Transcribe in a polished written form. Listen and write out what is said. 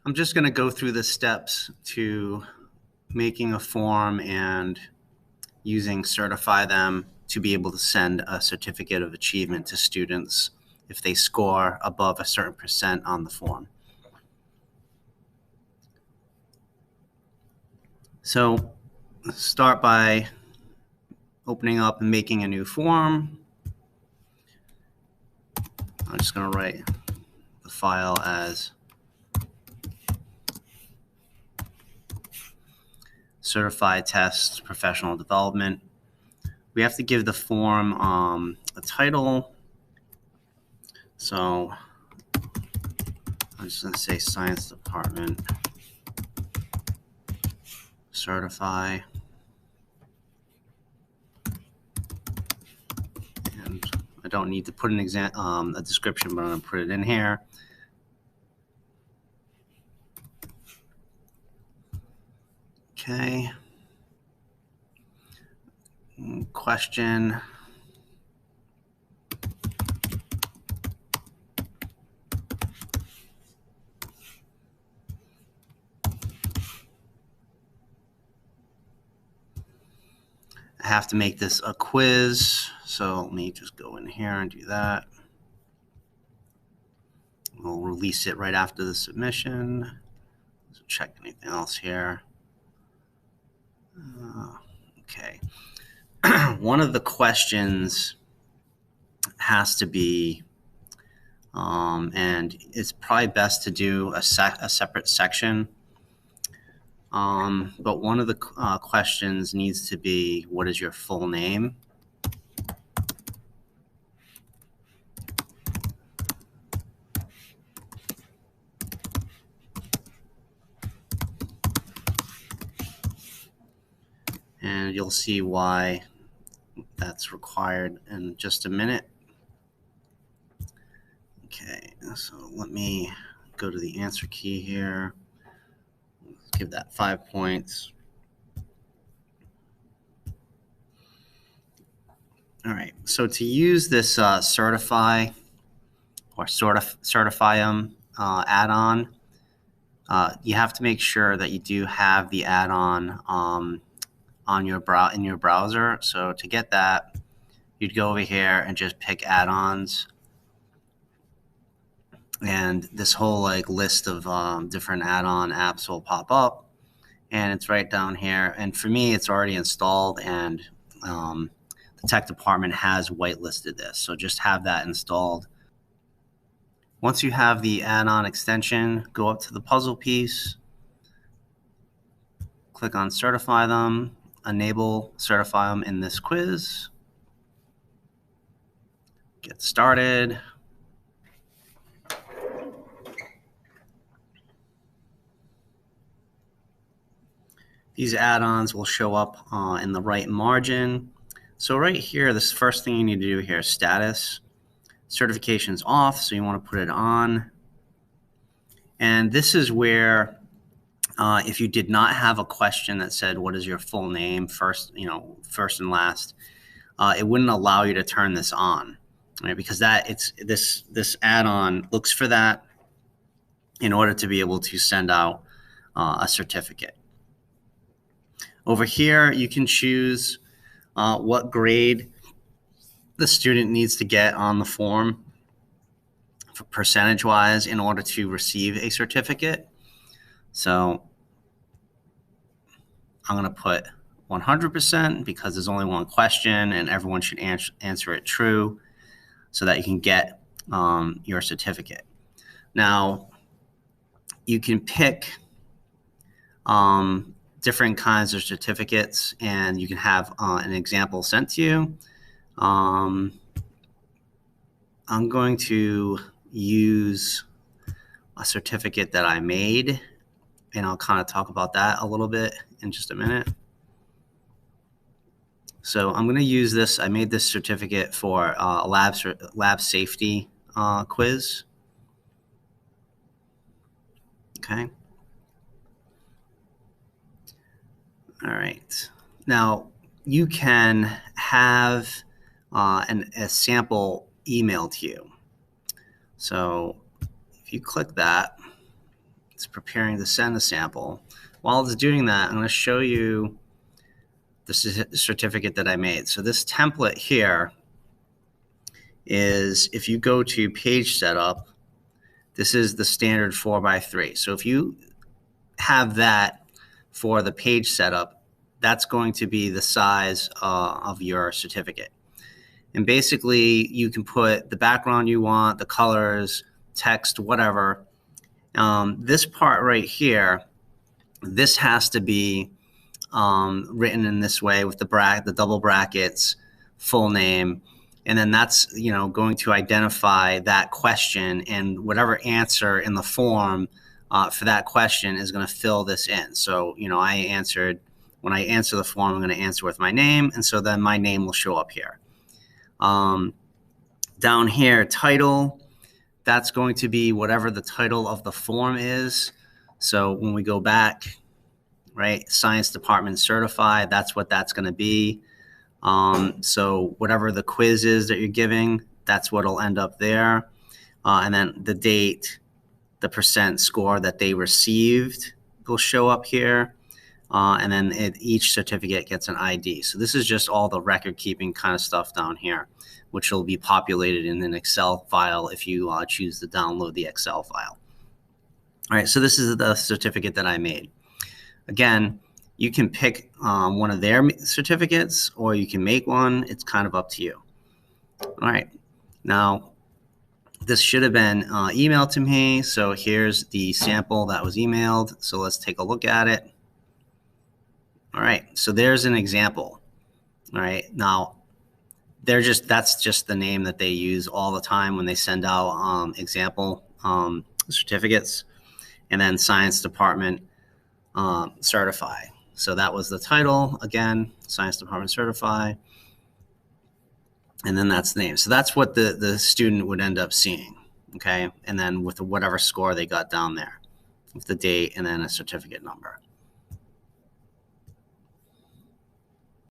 I'm just going to go through the steps to making a form and using Certifyem to be able to send a certificate of achievement to students if they score above a certain percent on the form. So start by opening up and making a new form. I'm just going to write the file as Certified Tests Professional Development. We have to give the form a title. So I'm just going to say Science Department Certify. And I don't need to put a description, but I'm going to put it in here. Okay. Question. I have to make this a quiz, so let me just go in here and do that. We'll release it right after the submission. So check anything else here. Okay. One of the questions has to be, and it's probably best to do a separate section. But one of the questions needs to be, what is your full name? And you'll see why that's required in just a minute. Okay, so let me go to the answer key here. Let's give that 5 points. All right, so to use this Certify or Certifyem add-on, you have to make sure that you do have the add-on in your browser. So to get that, you'd go over here and just pick add-ons, and this whole list of different add-on apps will pop up, and it's right down here. And for me, it's already installed, and the tech department has whitelisted this, so just have that installed. Once you have the add-on extension, go up to the puzzle piece, click on Certifyem, enable Certifyem in this quiz, get started. These add-ons will show up in the right margin. So right here, this first thing you need to do here is status. Certification's off, so you want to put it on. And this is where if you did not have a question that said, what is your full name, first and last, it wouldn't allow you to turn this on, right? Because this add-on looks for that in order to be able to send out a certificate. Over here, you can choose what grade the student needs to get on the form for percentage-wise in order to receive a certificate. So I'm going to put 100% because there's only one question and everyone should answer it true so that you can get your certificate. Now, you can pick different kinds of certificates, and you can have an example sent to you. I'm going to use a certificate that I made, and I'll kind of talk about that a little bit in just a minute. So I'm going to use this. I made this certificate for a lab safety quiz. Okay. All right. Now, you can have a sample emailed to you. So if you click that, it's preparing to send the sample. While it's doing that, I'm going to show you the certificate that I made. So this template here is, if you go to page setup, this is the standard 4x3. So if you have that for the page setup, that's going to be the size of your certificate. And basically, you can put the background you want, the colors, text, whatever. This part right here, this has to be written in this way with the double brackets, full name, and then that's going to identify that question, and whatever answer in the form for that question is going to fill this in. So when I answer the form, I'm going to answer with my name, and so then my name will show up here. Down here, title, that's going to be whatever the title of the form is. So when we go back, right, Science Department Certified, that's what that's going to be. So whatever the quiz is that you're giving, that's what will end up there. And then the date, the percent score that they received will show up here. And then each certificate gets an ID. So this is just all the record keeping kind of stuff down here, which will be populated in an Excel file if you choose to download the Excel file. All right, so this is the certificate that I made. Again, you can pick one of their certificates, or you can make one. It's kind of up to you. All right, now this should have been emailed to me. So here's the sample that was emailed. So let's take a look at it. All right, so there's an example. All right, now that's just the name that they use all the time when they send out example certificates. And then Science Department Certify. So that was the title, again, Science Department Certify. And then that's the name. So that's what the student would end up seeing, okay? And then with whatever score they got down there, with the date and then a certificate number.